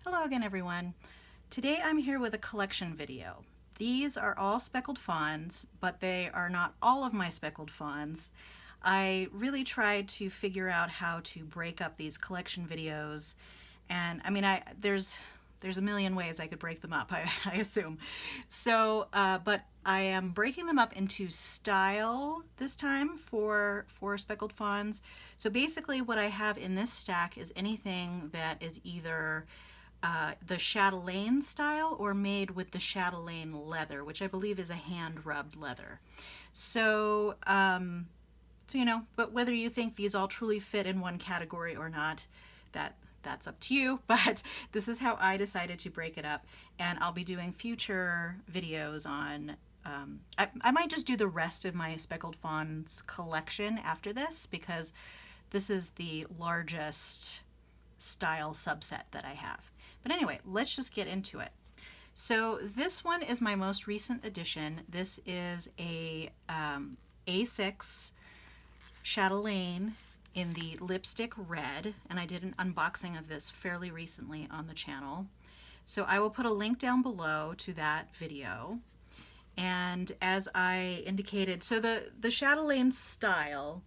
Hello again, everyone. Today I'm here with a collection video. These are all speckled fawns, but they are not all of my speckled fawns. I really tried to figure out how to break up these collection videos, and I mean, there's a million ways I could break them up, I assume. So, but I am breaking them up into style this time for speckled fawns. So basically what I have in this stack is anything that is either the chatelaine style or made with the chatelaine leather, which I believe is a hand-rubbed leather. So, you know, but whether you think these all truly fit in one category or not, that's up to you, but this is how I decided to break it up, and I'll be doing future videos on I might just do the rest of my speckled fawns collection after this, because this is the largest style subset that I have. But anyway, let's just get into it. So this one is my most recent addition. This is a A6 Chatelaine in the lipstick red, and I did an unboxing of this fairly recently on the channel. So I will put a link down below to that video. And as I indicated, so the chatelaine style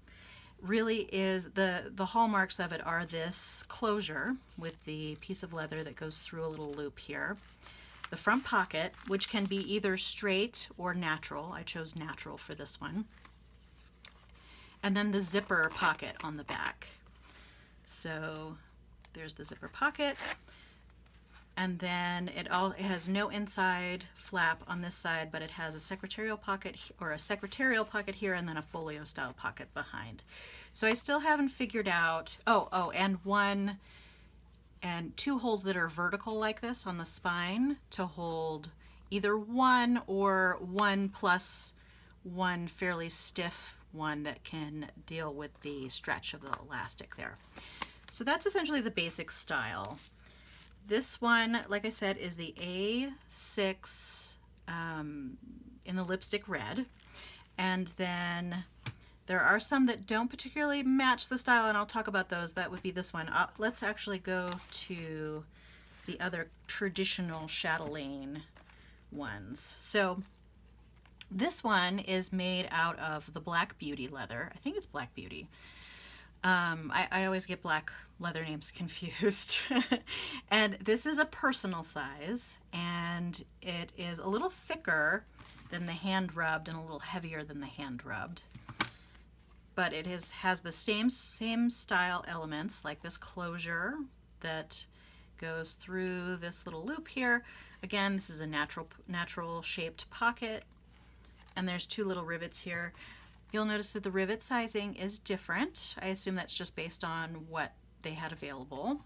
really is, the hallmarks of it are this closure with the piece of leather that goes through a little loop here, the front pocket, which can be either straight or natural. I chose natural for this one. And then the zipper pocket on the back. So there's the zipper pocket. And then it has no inside flap on this side, but it has a secretarial pocket, or a secretarial pocket here, and then a folio style pocket behind. So I still haven't figured out, and two holes that are vertical like this on the spine to hold either one or one plus one fairly stiff one that can deal with the stretch of the elastic there. So that's essentially the basic style. This one, like I said, is the A6 in the lipstick red. And then there are some that don't particularly match the style, and I'll talk about those. That would be this one. Let's actually go to the other traditional chatelaine ones. So this one is made out of the Black Beauty leather. I think it's Black Beauty. I always get black leather names confused. And this is a personal size, and it is a little thicker than the hand rubbed and a little heavier than the hand rubbed. But it has the same style elements, like this closure that goes through this little loop here. Again, this is a natural shaped pocket, and there's two little rivets here. You'll notice that the rivet sizing is different. I assume that's just based on what they had available.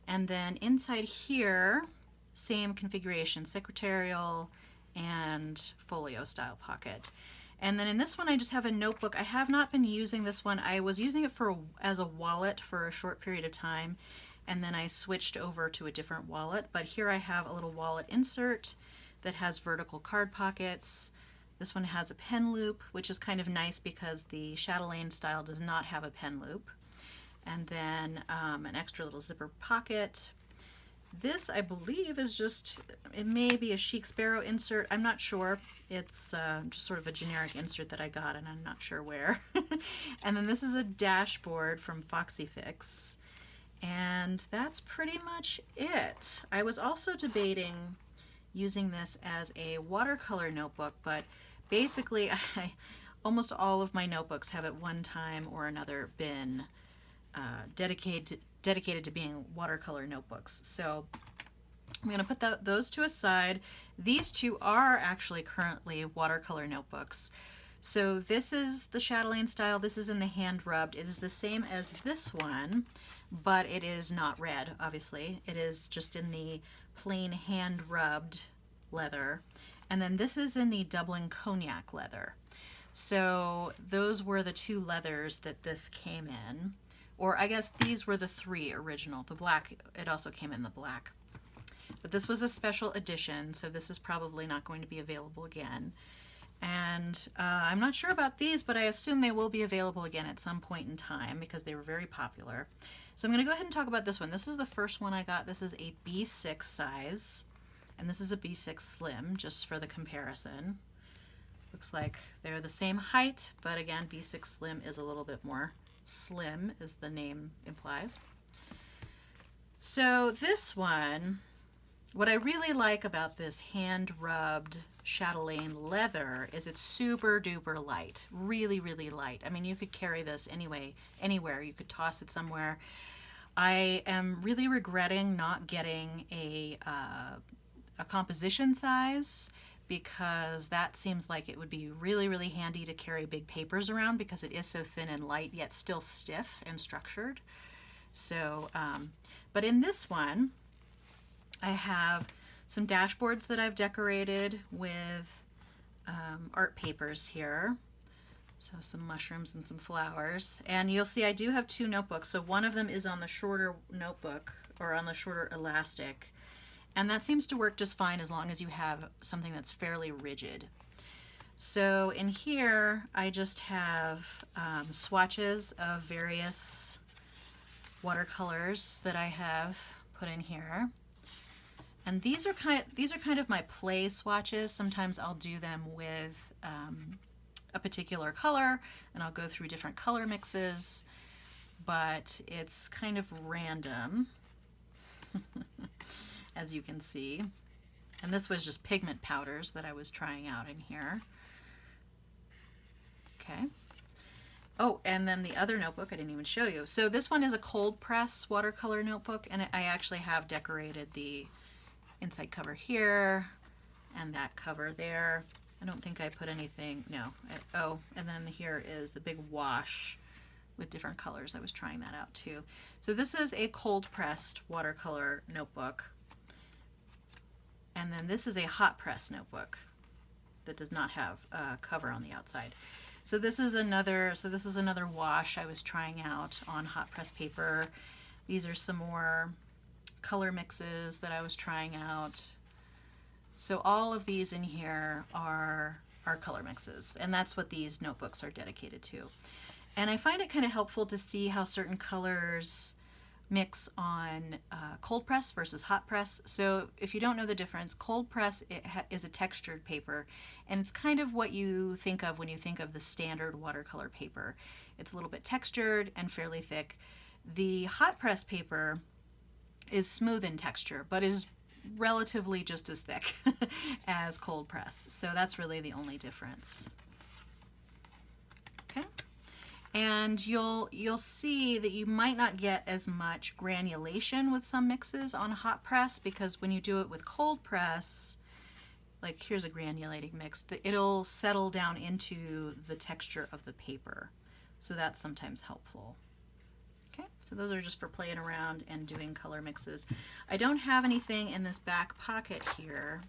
And then inside here, same configuration, secretarial and folio style pocket. And then in this one, I just have a notebook. I have not been using this one. I was using it as a wallet for a short period of time, and then I switched over to a different wallet. But here I have a little wallet insert that has vertical card pockets. This one has a pen loop, which is kind of nice because the chatelaine style does not have a pen loop. And then an extra little zipper pocket. This, I believe, is just, it may be a chic Sparrow insert. I'm not sure. It's just sort of a generic insert that I got, and I'm not sure where. And then this is a dashboard from Foxy Fix. And that's pretty much it. I was also debating using this as a watercolor notebook, but basically almost all of my notebooks have at one time or another been dedicated to being watercolor notebooks. So I'm going to put those to a side. These two are actually currently watercolor notebooks. So this is the chatelaine style. This is in the hand rubbed. It is the same as this one, but it is not red, obviously. It is just in the plain hand rubbed leather. And then this is in the Dublin cognac leather. So those were the two leathers that this came in. Or I guess these were the three original. The black, it also came in the black. But this was a special edition, so this is probably not going to be available again. And I'm not sure about these, but I assume they will be available again at some point in time because they were very popular. So I'm going to go ahead and talk about this one. This is the first one I got. This is a B6 size, and this is a B6 Slim, just for the comparison. Looks like they're the same height, but again, B6 Slim is a little bit more slim, as the name implies. So this one, what I really like about this hand-rubbed chatelaine leather is it's super duper light, really, really light. I mean, you could carry this anywhere. You could toss it somewhere. I am really regretting not getting a composition size, because that seems like it would be really, really handy to carry big papers around, because it is so thin and light, yet still stiff and structured. So, but in this one, I have some dashboards that I've decorated with art papers here. So some mushrooms and some flowers. And you'll see I do have two notebooks. So one of them is on the shorter notebook, or on the shorter elastic. And that seems to work just fine as long as you have something that's fairly rigid. So in here, I just have swatches of various watercolors that I have put in here. And these are kind of my play swatches. Sometimes I'll do them with a particular color, and I'll go through different color mixes, but it's kind of random. As you can see. And this was just pigment powders that I was trying out in here. Okay. Oh, and then the other notebook I didn't even show you. So this one is a cold press watercolor notebook, and I actually have decorated the inside cover here and that cover there. I don't think I put anything, no. Oh, and then here is a big wash with different colors. I was trying that out too. So this is a cold pressed watercolor notebook. And then this is a hot press notebook that does not have a cover on the outside. So this is another wash I was trying out on hot press paper. These are some more color mixes that I was trying out. So all of these in here are color mixes, and that's what these notebooks are dedicated to. And I find it kind of helpful to see how certain colors mix on cold press versus hot press. So if you don't know the difference, cold press is a textured paper, and it's kind of what you think of when you think of the standard watercolor paper. It's a little bit textured and fairly thick. The hot press paper is smooth in texture, but is relatively just as thick as cold press. So that's really the only difference. Okay. And you'll see that you might not get as much granulation with some mixes on hot press, because when you do it with cold press, like here's a granulating mix, it'll settle down into the texture of the paper. So that's sometimes helpful. Okay, so those are just for playing around and doing color mixes. I don't have anything in this back pocket here.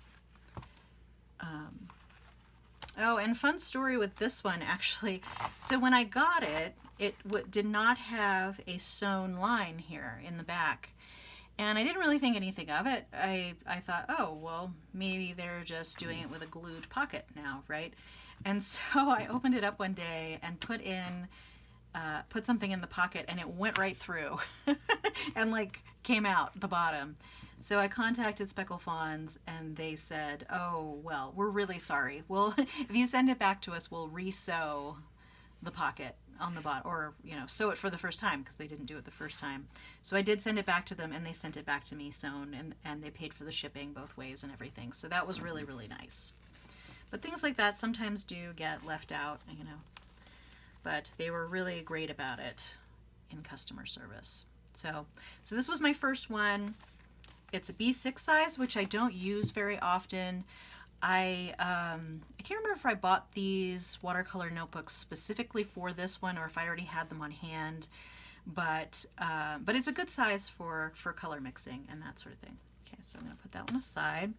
Oh, and fun story with this one, actually. So when I got it, it did not have a sewn line here in the back. And I didn't really think anything of it. I thought, oh, well, maybe they're just doing it with a glued pocket now, right? And so I opened it up one day and put something in the pocket, and it went right through and like came out the bottom. So I contacted Speckled Fawns, and they said, oh, well, we're really sorry. Well, if you send it back to us, we'll re-sew the pocket on the bottom, or, sew it for the first time, because they didn't do it the first time. So I did send it back to them, and they sent it back to me sewn, and they paid for the shipping both ways and everything. So that was really, really nice. But things like that sometimes do get left out, but they were really great about it in customer service. So this was my first one. It's a B6 size, which I don't use very often. I can't remember if I bought these watercolor notebooks specifically for this one, or if I already had them on hand, but it's a good size for color mixing and that sort of thing. Okay, so I'm going to put that one aside.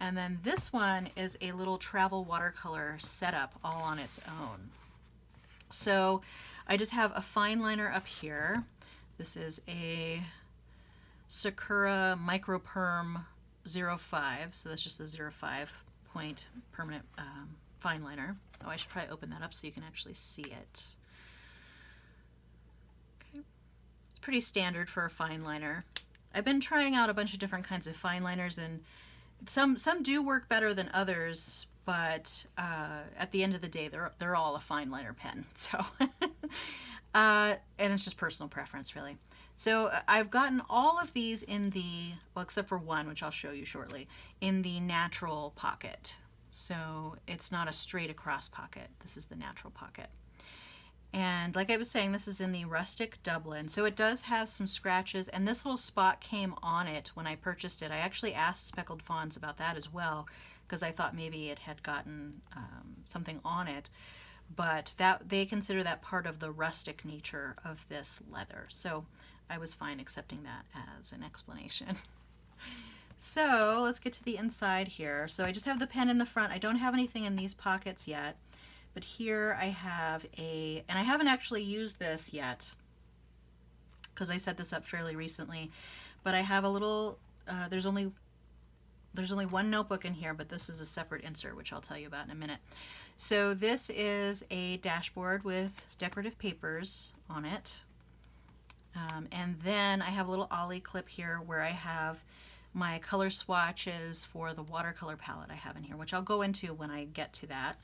And then this one is a little travel watercolor setup all on its own. So I just have a fine liner up here. This is a Sakura Micro Perm 05, so that's just a 05 point permanent fine liner. Oh, I should probably open that up so you can actually see it. Okay. pretty standard for a fine liner. I've been trying out a bunch of different kinds of fine liners, and some do work better than others, but at the end of the day, they're all a fine liner pen. So, and it's just personal preference, really. So I've gotten all of these in the, well, except for one, which I'll show you shortly, in the natural pocket. So it's not a straight across pocket. This is the natural pocket. And like I was saying, this is in the rustic Dublin. So it does have some scratches, and this little spot came on it when I purchased it. I actually asked Speckled Fawns about that as well, because I thought maybe it had gotten something on it. But that they consider that part of the rustic nature of this leather. So I was fine accepting that as an explanation. So let's get to the inside here. So I just have the pen in the front. I don't have anything in these pockets yet. But here I have and I haven't actually used this yet because I set this up fairly recently, but I have a little, there's only one notebook in here, but this is a separate insert, which I'll tell you about in a minute. So this is a dashboard with decorative papers on it. And then I have a little ollie clip here where I have my color swatches for the watercolor palette I have in here, which I'll go into when I get to that.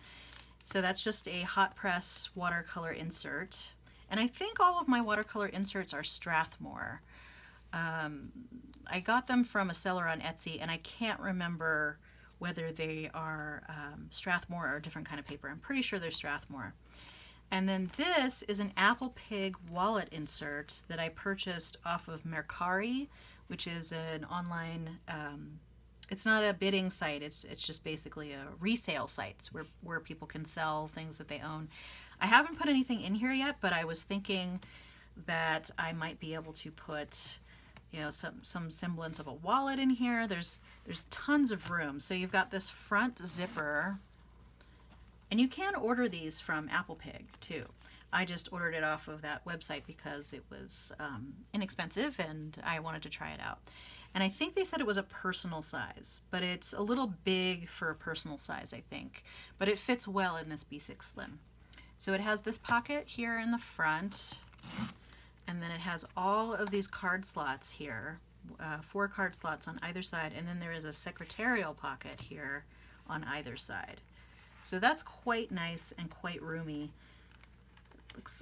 So that's just a hot press watercolor insert. And I think all of my watercolor inserts are Strathmore. I got them from a seller on Etsy, and I can't remember whether they are Strathmore or a different kind of paper. I'm pretty sure they're Strathmore. And then this is an Apple Pig wallet insert that I purchased off of Mercari, which is an online it's not a bidding site, it's just basically a resale site where people can sell things that they own. I haven't put anything in here yet, but I was thinking that I might be able to put, you know, some semblance of a wallet in here. There's tons of room. So you've got this front zipper, and you can order these from Apple Pig too. I just ordered it off of that website because it was inexpensive and I wanted to try it out. And I think they said it was a personal size, but it's a little big for a personal size, I think. But it fits well in this B6 Slim. So it has this pocket here in the front, and then it has all of these card slots here, 4 card slots on either side, and then there is a secretarial pocket here on either side. So that's quite nice and quite roomy.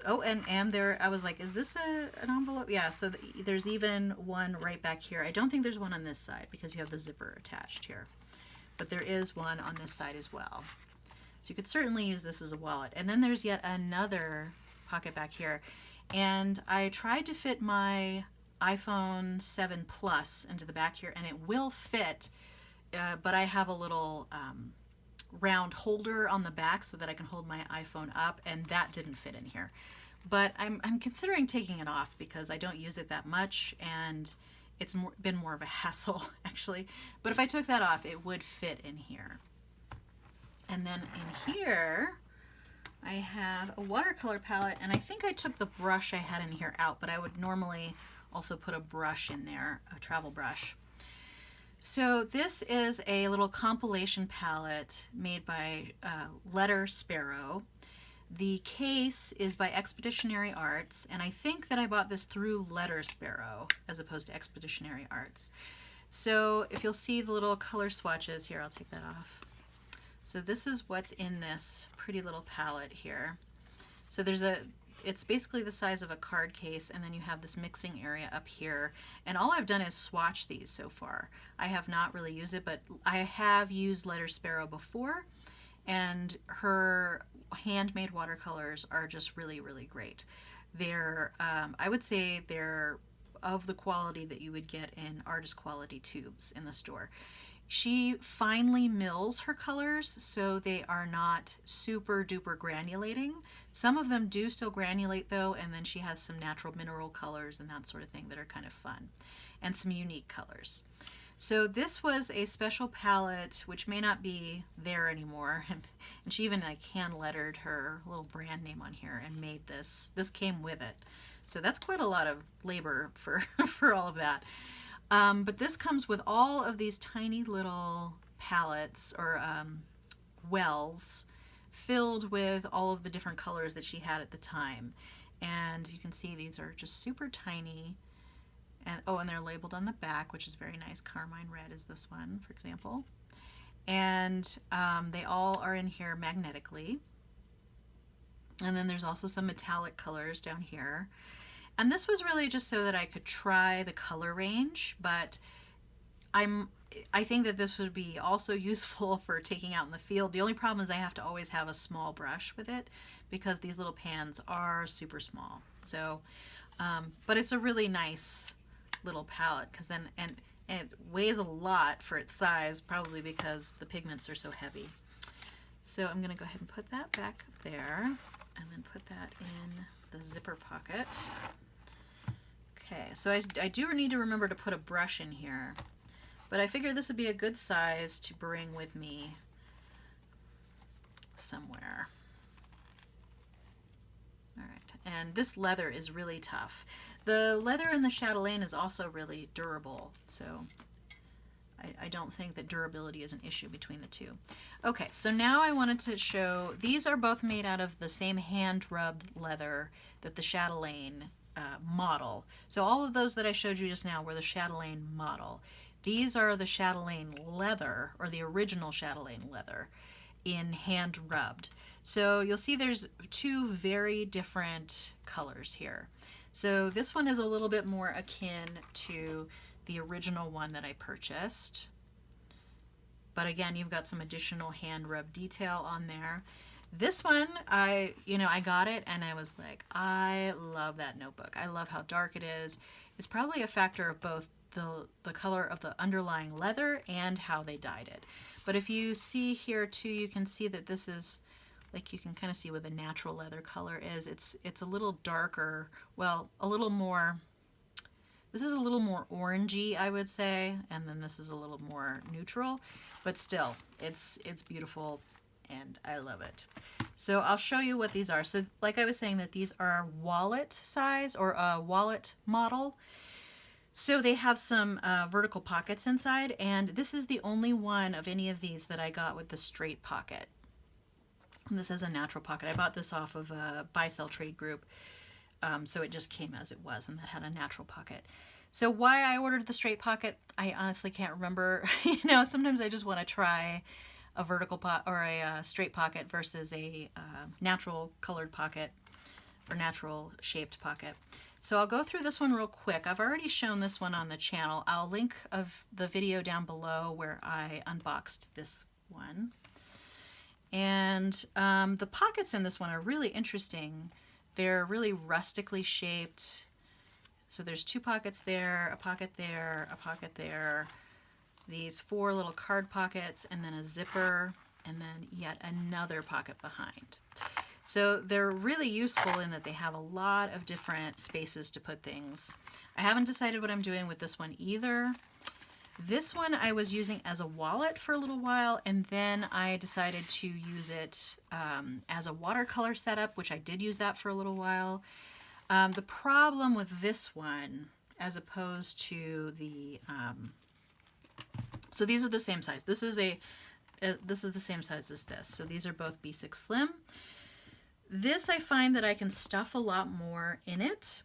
Oh, and there, I was like, is this an envelope? Yeah, so there's even one right back here. I don't think there's one on this side because you have the zipper attached here. But there is one on this side as well. So you could certainly use this as a wallet. And then there's yet another pocket back here. And I tried to fit my iPhone 7 Plus into the back here, and it will fit, but I have a little round holder on the back so that I can hold my iPhone up, and that didn't fit in here. But I'm considering taking it off because I don't use it that much, and it's been more of a hassle actually. But if I took that off, it would fit in here. And then in here I have a watercolor palette, and I think I took the brush I had in here out, but I would normally also put a brush in there, a travel brush. So this is a little compilation palette made by Letter Sparrow. The case is by Expeditionary Arts, and I think that I bought this through Letter Sparrow as opposed to Expeditionary Arts. So if you'll see the little color swatches here, I'll take that off. So this is what's in this pretty little palette here. So it's basically the size of a card case, and then you have this mixing area up here. And all I've done is swatch these so far. I have not really used it, but I have used Letter Sparrow before, and her handmade watercolors are just really, really great. They're, I would say they're of the quality that you would get in artist quality tubes in the store. She finely mills her colors, so they are not super duper granulating. Some of them do still granulate though, and then she has some natural mineral colors and that sort of thing that are kind of fun, and some unique colors. So this was a special palette, which may not be there anymore, and she even like hand lettered her little brand name on here and made this. This came with it. So that's quite a lot of labor for, for all of that. But this comes with all of these tiny little palettes or wells filled with all of the different colors that she had at the time. And you can see these are just super tiny. And oh, and they're labeled on the back, which is very nice. Carmine red is this one, for example. And they all are in here magnetically. And then there's also some metallic colors down here. And this was really just so that I could try the color range, but I think that this would be also useful for taking out in the field. The only problem is I have to always have a small brush with it because these little pans are super small. So, but it's a really nice little palette because then, and it weighs a lot for its size, probably because the pigments are so heavy. So I'm going to go ahead and put that back there and then put that in the zipper pocket. Okay, so I do need to remember to put a brush in here, but I figured this would be a good size to bring with me somewhere. All right, and this leather is really tough. The leather in the chatelaine is also really durable, so I don't think that durability is an issue between the two. Okay, so now I wanted to show, these are both made out of the same hand-rubbed leather that the chatelaine model. So all of those that I showed you just now were the chatelaine model. These are the chatelaine leather, or the original chatelaine leather, in hand rubbed. So you'll see there's two very different colors here. So this one is a little bit more akin to the original one that I purchased. But again, you've got some additional hand rub detail on there. This one, I got it and I was like, I love that notebook. I love how dark it is. It's probably a factor of both the color of the underlying leather and how they dyed it. But if you see here too, you can see that this is, like, you can kind of see what the natural leather color is. It's a little darker, well, a little more, this is a little more orangey, I would say, and then this is a little more neutral, but still, it's beautiful and I love it. So I'll show you what these are. So like I was saying, that these are wallet size, or a wallet model. So they have some vertical pockets inside, and this is the only one of any of these that I got with the straight pocket. And this is a natural pocket. I bought this off of a buy-sell trade group, so it just came as it was, and that had a natural pocket. So why I ordered the straight pocket, I honestly can't remember. Sometimes I just want to try a vertical or a straight pocket versus a natural colored pocket or natural shaped pocket. So I'll go through this one real quick. I've already shown this one on the channel. I'll link the video down below where I unboxed this one. And the pockets in this one are really interesting. They're really rustically shaped. So there's two pockets there, a pocket there, a pocket there, these four little card pockets, and then a zipper, and then yet another pocket behind. So they're really useful in that they have a lot of different spaces to put things. I haven't decided what I'm doing with this one either. This one I was using as a wallet for a little while, and then I decided to use it as a watercolor setup, which I did use that for a little while. The problem with this one, as opposed to the, so these are the same size. This is the same size as this. So these are both B6 Slim. This I find that I can stuff a lot more in it,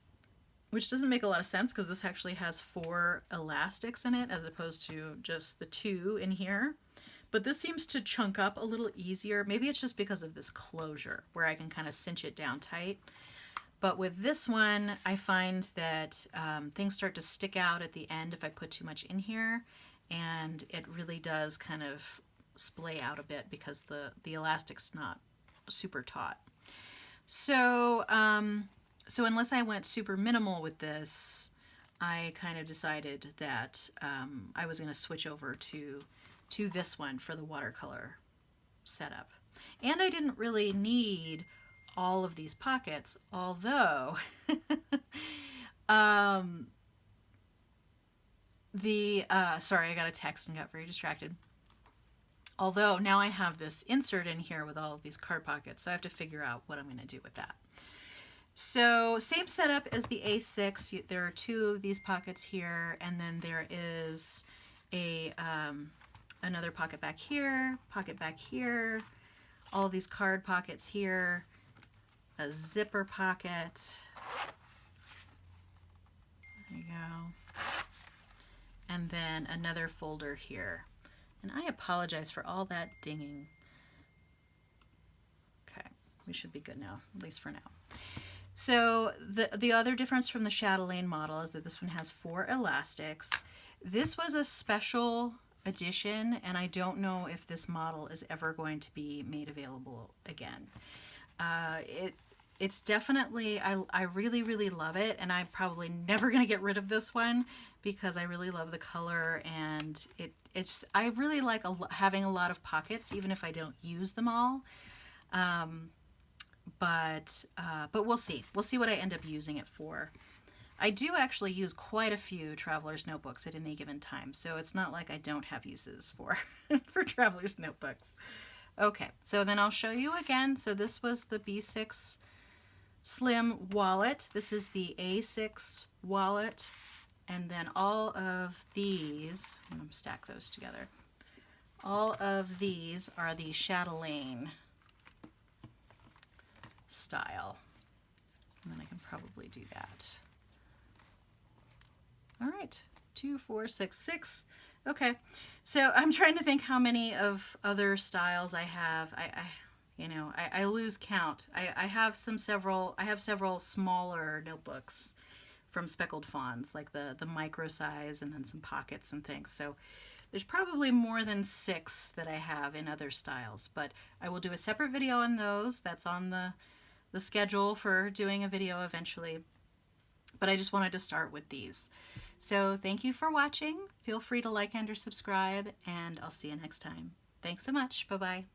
which doesn't make a lot of sense because this actually has 4 elastics in it as opposed to just the 2 in here. But this seems to chunk up a little easier. Maybe it's just because of this closure where I can kind of cinch it down tight. But with this one, I find that things start to stick out at the end if I put too much in here, and it really does kind of splay out a bit because the elastic's not super taut. So, so unless I went super minimal with this, I kind of decided that I was going to switch over to this one for the watercolor setup. And I didn't really need all of these pockets, although sorry, I got a text and got very distracted. Although now I have this insert in here with all of these card pockets, so I have to figure out what I'm going to do with that. So same setup as the A6. There are 2 of these pockets here, and then there is a another pocket back here, all of these card pockets here, a zipper pocket. There you go. And then another folder here. And I apologize for all that dinging. Okay, we should be good now, at least for now. So the other difference from the Chatelaine model is that this one has 4 elastics. This was a special edition, and I don't know if this model is ever going to be made available again. It's definitely, I really, really love it, and I'm probably never going to get rid of this one because I really love the color, and I really like having a lot of pockets, even if I don't use them all. But we'll see. We'll see what I end up using it for. I do actually use quite a few traveler's notebooks at any given time, so it's not like I don't have uses for for traveler's notebooks. Okay, so then I'll show you again. So this was the B6 Slim wallet. This is the A6 wallet. And then all of these, I'm going to stack those together. All of these are the Chatelaine style. And then I can probably do that. All right, 2, 4, 6, 6. Okay, so I'm trying to think how many of other styles I have. I lose count. I have several smaller notebooks from Speckled Fawns, like the micro size, and then some pockets and things. So there's probably more than 6 that I have in other styles, but I will do a separate video on those. That's on the schedule for doing a video eventually. But I just wanted to start with these. So thank you for watching. Feel free to like and or subscribe, and I'll see you next time. Thanks so much. Bye-bye.